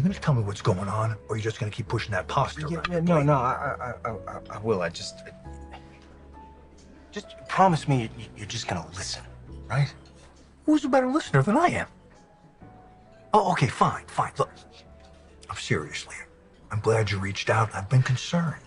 gonna tell me what's going on, or are you just gonna keep pushing that pasta around? No, I will. Just promise me you're just gonna listen, right? Who's a better listener than I am? Oh, okay, fine. Look, seriously, I'm glad you reached out. I've been concerned.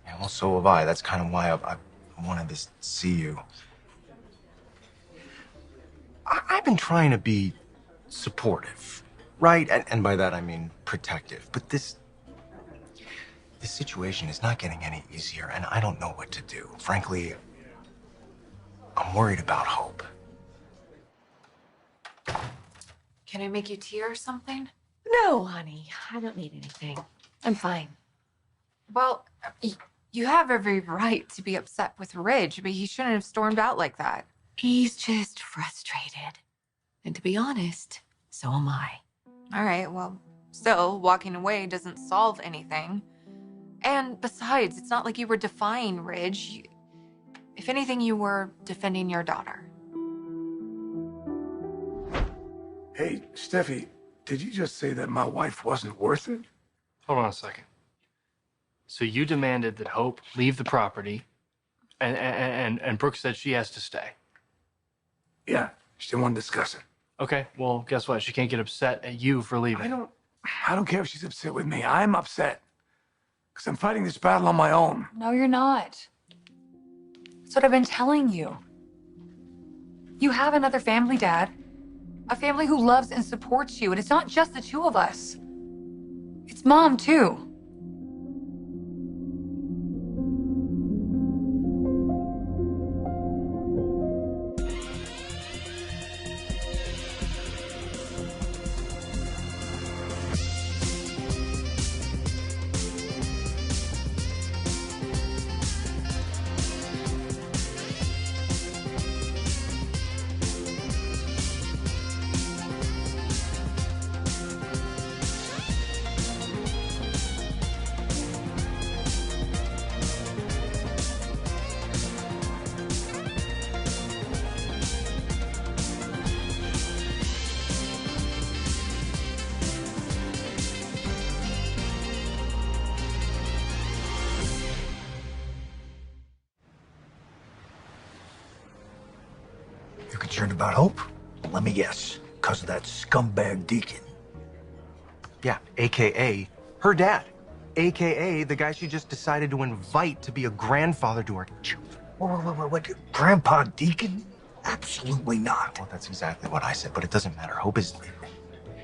Yeah, well, so have I. That's kind of why I wanted to see you. I've been trying to be supportive, right? And by that I mean protective. But this situation is not getting any easier, and I don't know what to do. Frankly, I'm worried about Hope. Can I make you tea or something? No, honey, I don't need anything. I'm fine. Well, you have every right to be upset with Ridge, but he shouldn't have stormed out like that. He's just frustrated. And to be honest, so am I. All right, well, still, walking away doesn't solve anything. And besides, it's not like you were defying Ridge. If anything, you were defending your daughter. Hey, Steffi, did you just say that my wife wasn't worth it? Hold on a second. So you demanded that Hope leave the property, and Brooke said she has to stay. Yeah, she didn't want to discuss it. Okay, well, guess what? She can't get upset at you for leaving. I don't care if she's upset with me. I'm upset. Because I'm fighting this battle on my own. No, you're not. That's what I've been telling you. You have another family, Dad. A family who loves and supports you, and it's not just the two of us. It's Mom, too. You're concerned about Hope? Let me guess. Because of that scumbag Deacon. Yeah, AKA her dad. AKA the guy she just decided to invite to be a grandfather to her children. What? Grandpa Deacon? Absolutely not. Well, that's exactly what I said, but it doesn't matter. Hope is...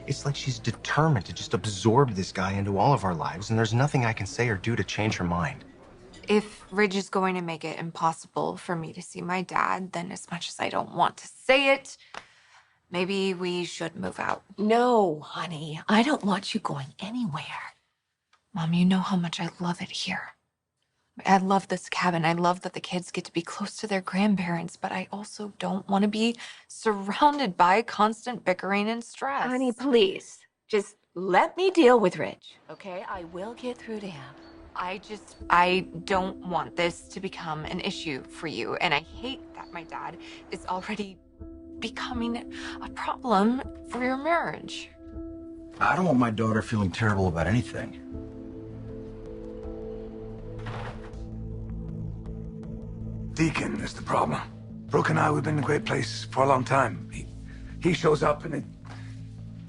It's like she's determined to just absorb this guy into all of our lives, and there's nothing I can say or do to change her mind. If Ridge is going to make it impossible for me to see my dad, then as much as I don't want to say it, maybe we should move out. No, honey, I don't want you going anywhere. Mom, you know how much I love it here. I love this cabin. I love that the kids get to be close to their grandparents, but I also don't want to be surrounded by constant bickering and stress. Honey, please, just let me deal with Ridge, okay? I will get through to him. I don't want this to become an issue for you, and I hate that my dad is already becoming a problem for your marriage. I don't want my daughter feeling terrible about anything. Deacon is the problem. Brooke and I, we've been in a great place for a long time. He shows up and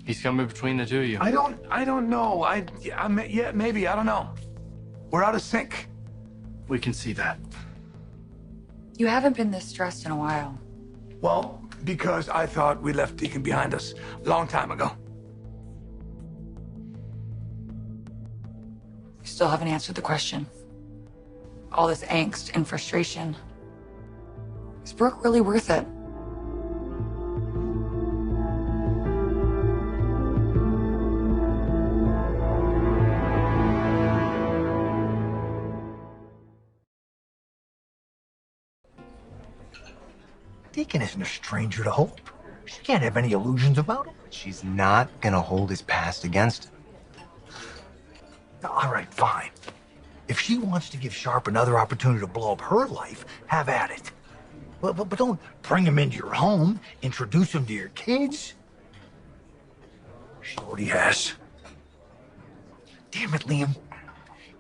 He's coming between the two of you. I don't know. Yeah, maybe, I don't know. We're out of sync. We can see that. You haven't been this stressed in a while. Well, because I thought we left Deacon behind us a long time ago. You still haven't answered the question. All this angst and frustration. Is Brooke really worth it? Deacon isn't a stranger to Hope. She can't have any illusions about him. She's not gonna hold his past against him. All right, fine. If she wants to give Sharp another opportunity to blow up her life, have at it. But don't bring him into your home, introduce him to your kids. Shorty has. Damn it, Liam.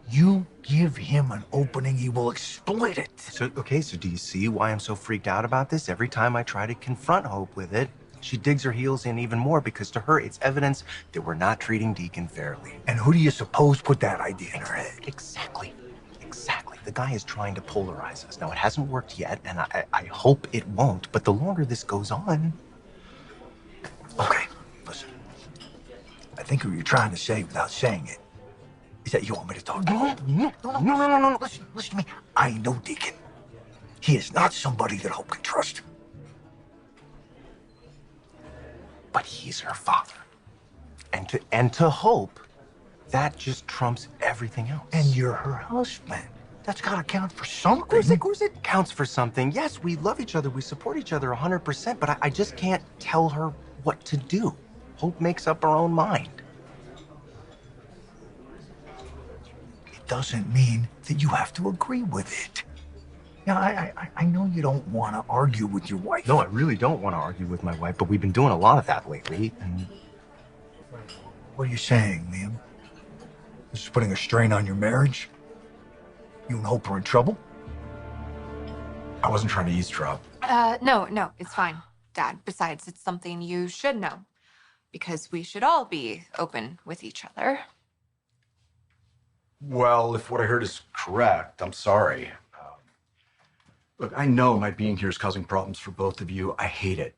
You give him an opening, he will exploit it. So do you see why I'm so freaked out about this? Every time I try to confront Hope with it, she digs her heels in even more because to her, it's evidence that we're not treating Deacon fairly. And who do you suppose put that idea in her head? Exactly. The guy is trying to polarize us. Now, it hasn't worked yet, and I hope it won't, but the longer this goes on... Okay, listen. I think what you're trying to say without saying it is that you want me to talk to him. No. Listen to me. I know Deacon. He is not somebody that Hope can trust. But he's her father. And to Hope, that just trumps everything else. And you're her husband. That's got to count for something. Of course it counts for something. Yes, we love each other. We support each other 100%, but I just can't tell her what to do. Hope makes up her own mind. It doesn't mean that you have to agree with it. Now, I know you don't want to argue with your wife. No, I really don't want to argue with my wife, but we've been doing a lot of that lately, and... What are you saying, Liam? This is putting a strain on your marriage? You and Hope are in trouble? I wasn't trying to eavesdrop. No, it's fine, Dad. Besides, it's something you should know. Because we should all be open with each other. Well, if what I heard is correct, I'm sorry. Look, I know my being here is causing problems for both of you. I hate it.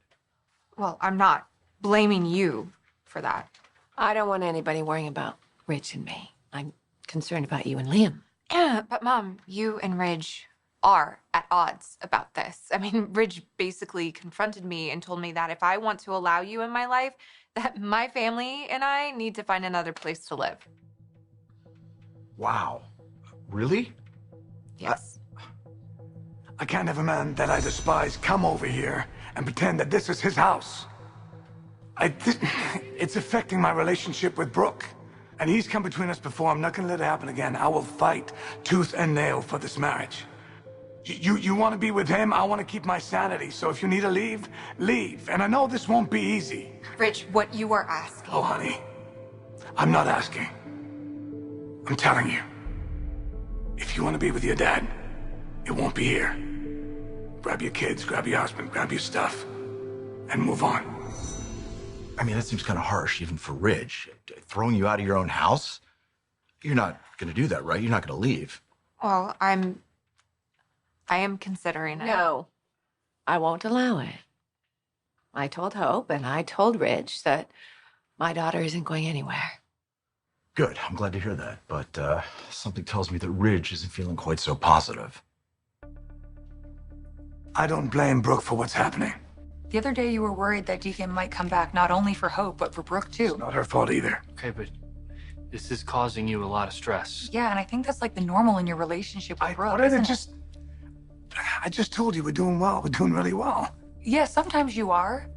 Well, I'm not blaming you for that. I don't want anybody worrying about Rich and me. I'm concerned about you and Liam. Yeah, but Mom, you and Ridge are at odds about this. I mean, Ridge basically confronted me and told me that if I want to allow you in my life, that my family and I need to find another place to live. Wow. Really? Yes. I can't have a man that I despise come over here and pretend that this is his house. It's affecting my relationship with Brooke. And he's come between us before. I'm not gonna let it happen again. I will fight tooth and nail for this marriage. You want to be with him, I want to keep my sanity. So if you need to leave, leave. And I know this won't be easy. Rich, what you are asking. Oh, honey, I'm not asking. I'm telling you. If you want to be with your dad, it won't be here. Grab your kids, grab your husband, grab your stuff, and move on. I mean, that seems kind of harsh, even for Ridge. Throwing you out of your own house? You're not going to do that, right? You're not going to leave. Well, I am considering it. No, I won't allow it. I told Hope and I told Ridge that my daughter isn't going anywhere. Good. I'm glad to hear that. But something tells me that Ridge isn't feeling quite so positive. I don't blame Brooke for what's happening. The other day you were worried that Deacon might come back not only for Hope, but for Brooke too. It's not her fault either. Okay, but this is causing you a lot of stress. Yeah, and I think that's like the normal in your relationship with Brooke, I just told you we're doing well. We're doing really well. Yeah, sometimes you are.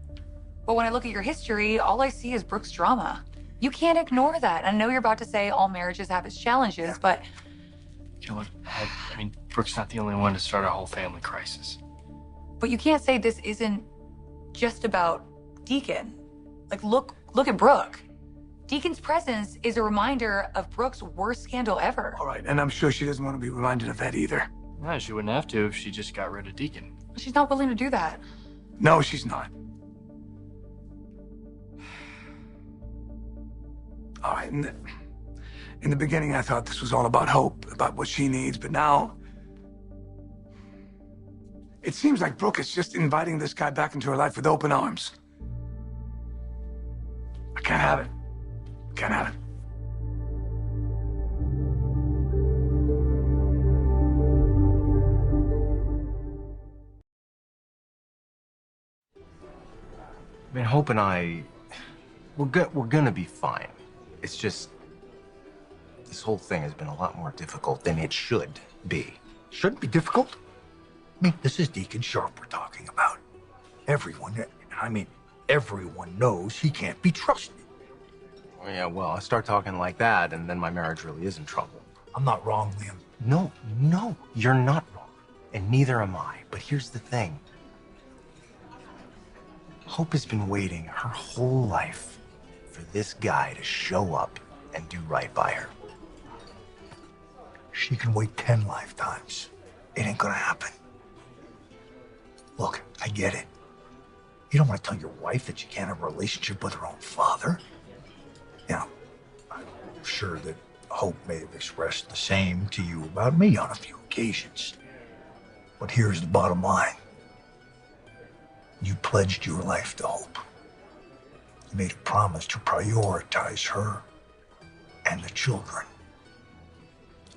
But when I look at your history, all I see is Brooke's drama. You can't ignore that. I know you're about to say all marriages have its challenges, but... You know what? I mean, Brooke's not the only one to start a whole family crisis. But you can't say this isn't just about Deacon. Like, look at Brooke. Deacon's presence is a reminder of Brooke's worst scandal ever. All right, and I'm sure she doesn't want to be reminded of that either. No, she wouldn't have to if she just got rid of Deacon. She's not willing to do that. No, she's not. All right, in the beginning, I thought this was all about Hope, about what she needs, but now... It seems like Brooke is just inviting this guy back into her life with open arms. I can't have it. Can't have it. I mean, Hope and I, we're gonna be fine. It's just, this whole thing has been a lot more difficult than it should be. Shouldn't be difficult. I mean, this is Deacon Sharp we're talking about. Everyone knows he can't be trusted. Oh, yeah, well, I start talking like that, and then my marriage really is in trouble. I'm not wrong, Liam. No, you're not wrong. And neither am I. But here's the thing. Hope has been waiting her whole life for for this guy to show up and do right by her. She can wait 10 lifetimes. It ain't gonna happen. Look, I get it. You don't want to tell your wife that you can't have a relationship with her own father. Now, I'm sure that Hope may have expressed the same to you about me on a few occasions. But here's the bottom line. You pledged your life to Hope. You made a promise to prioritize her and the children.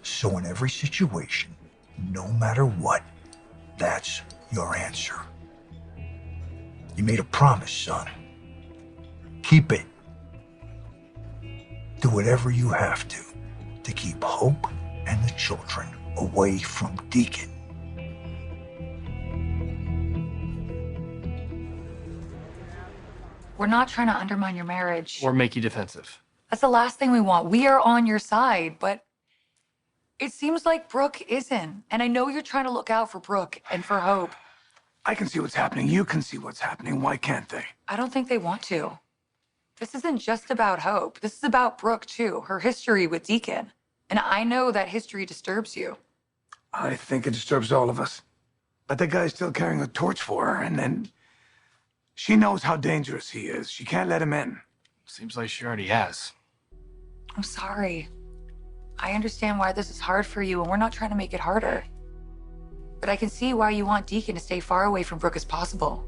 So in every situation, no matter what, that's your answer. You made a promise, son. Keep it. Do whatever you have to keep Hope and the children away from Deacon. We're not trying to undermine your marriage. Or make you defensive. That's the last thing we want. We are on your side, but it seems like Brooke isn't. And I know you're trying to look out for Brooke and for Hope. I can see what's happening. You can see what's happening. Why can't they? I don't think they want to. This isn't just about Hope. This is about Brooke, too. Her history with Deacon. And I know that history disturbs you. I think it disturbs all of us. But that guy's still carrying a torch for her, and then she knows how dangerous he is. She can't let him in. Seems like she already has. I'm sorry. I understand why this is hard for you, and we're not trying to make it harder. But I can see why you want Deacon to stay far away from Brooke as possible.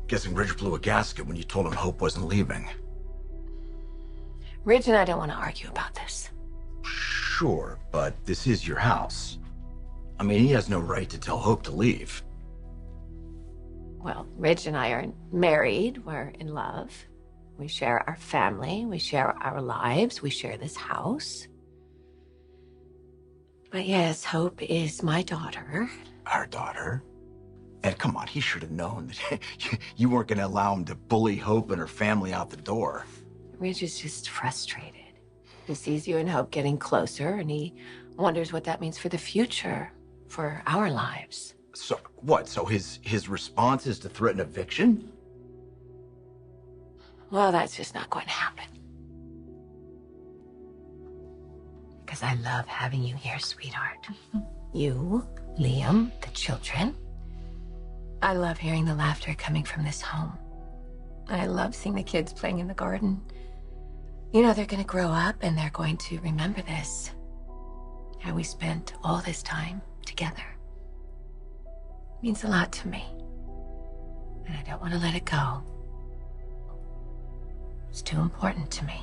Guessing Ridge blew a gasket when you told him Hope wasn't leaving. Ridge and I don't want to argue about this. Sure, but this is your house. I mean, he has no right to tell Hope to leave. Well, Ridge and I are married. We're in love. We share our family. We share our lives. We share this house. But yes, Hope is my daughter. Our daughter? Ed, come on, he should have known that you weren't going to allow him to bully Hope and her family out the door. Ridge is just frustrated. He sees you and Hope getting closer, and he wonders what that means for the future, for our lives. So, what? So his response is to threaten eviction? Well, that's just not going to happen. Because I love having you here, sweetheart. You, Liam, the children. I love hearing the laughter coming from this home. I love seeing the kids playing in the garden. You know, they're going to grow up and they're going to remember this. How we spent all this time together. It means a lot to me. And I don't want to let it go. It's too important to me.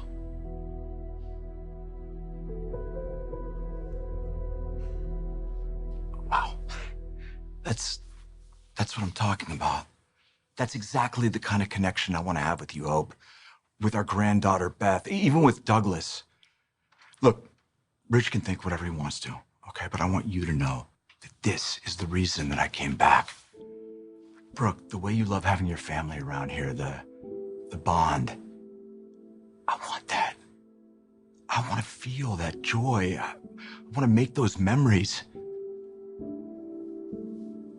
Wow. That's what I'm talking about. That's exactly the kind of connection I want to have with you, Hope. With our granddaughter, Beth, even with Douglas. Look, Rich can think whatever he wants to, okay? But I want you to know that this is the reason that I came back. Brooke, the way you love having your family around here, the bond, I want that. I want to feel that joy. I want to make those memories.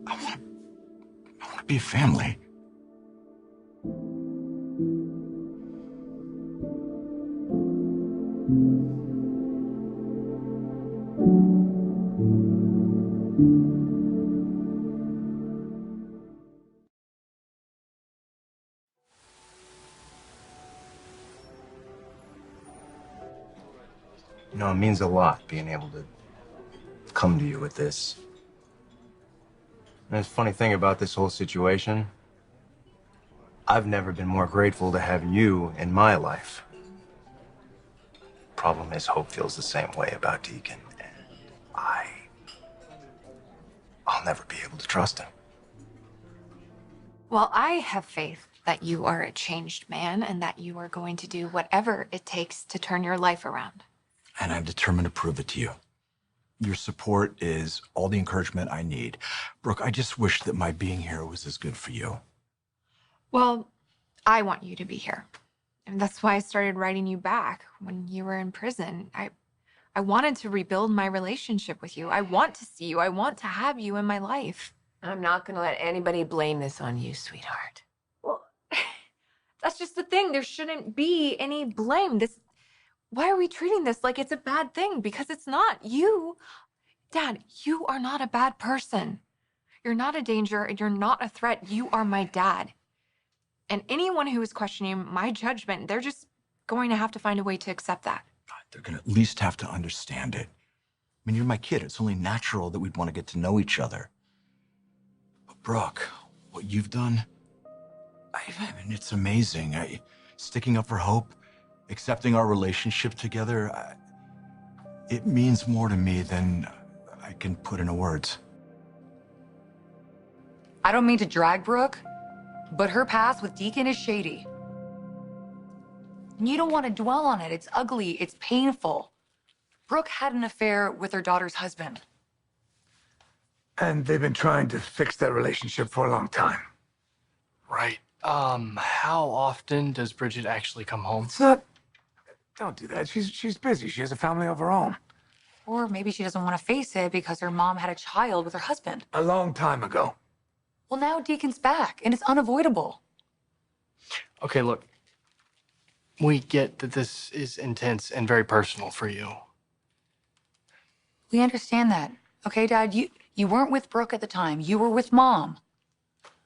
I want to be a family. You know, it means a lot being able to come to you with this. And the funny thing about this whole situation, I've never been more grateful to have you in my life. Problem is, Hope feels the same way about Deacon, and I'll never be able to trust him. Well, I have faith that you are a changed man and that you are going to do whatever it takes to turn your life around. And I'm determined to prove it to you. Your support is all the encouragement I need. Brooke, I just wish that my being here was as good for you. Well, I want you to be here. And that's why I started writing you back when you were in prison. I wanted to rebuild my relationship with you. I want to see you. I want to have you in my life. I'm not going to let anybody blame this on you, sweetheart. Well, That's just the thing. There shouldn't be any blame. Why are we treating this like it's a bad thing? Because it's not. Dad, you are not a bad person. You're not a danger. You're not a threat. You are my dad. And anyone who is questioning my judgment, they're just going to have to find a way to accept that. They're gonna at least have to understand it. I mean, you're my kid. It's only natural that we'd want to get to know each other. But Brooke, what you've done, I mean, it's amazing. Sticking up for Hope, accepting our relationship together, it means more to me than I can put into words. I don't mean to drag Brooke, but her past with Deacon is shady. And you don't want to dwell on it. It's ugly. It's painful. Brooke had an affair with her daughter's husband. And they've been trying to fix that relationship for a long time. Right. How often does Bridget actually come home? It's not... Don't do that. She's busy. She has a family of her own. Or maybe she doesn't want to face it because her mom had a child with her husband. A long time ago. Well, now Deacon's back, and it's unavoidable. Okay, look. We get that this is intense and very personal for you. We understand that. Okay, Dad, you weren't with Brooke at the time. You were with Mom.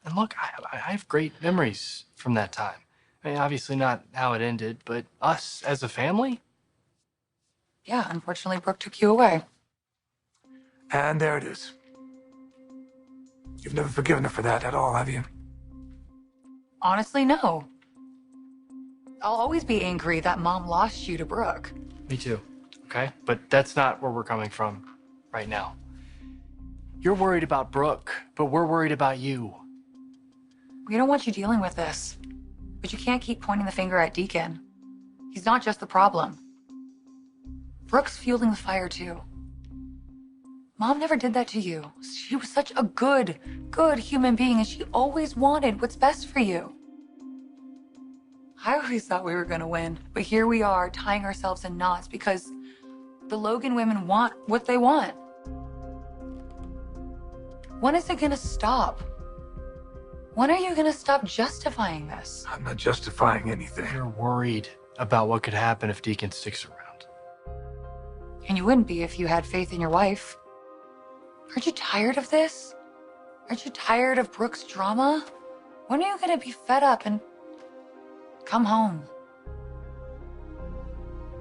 And look, I have great memories from that time. I mean, obviously not how it ended, but us as a family? Yeah, unfortunately, Brooke took you away. And there it is. You've never forgiven her for that at all, have you? Honestly, no. I'll always be angry that Mom lost you to Brooke. Me too, okay? But that's not where we're coming from right now. You're worried about Brooke, but we're worried about you. We don't want you dealing with this. But you can't keep pointing the finger at Deacon. He's not just the problem. Brooke's fueling the fire, too. Mom never did that to you. She was such a good human being, and she always wanted what's best for you. I always thought we were gonna win, but here we are, tying ourselves in knots because the Logan women want what they want. When is it gonna stop? When are you gonna stop justifying this? I'm not justifying anything. You're worried about what could happen if Deacon sticks around. And you wouldn't be if you had faith in your wife. Aren't you tired of this? Aren't you tired of Brooke's drama? When are you gonna be fed up and come home?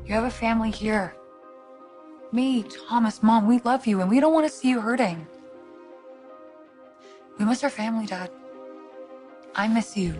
You have a family here. Me, Thomas, Mom, we love you and we don't want to see you hurting. We miss our family, Dad. I miss you.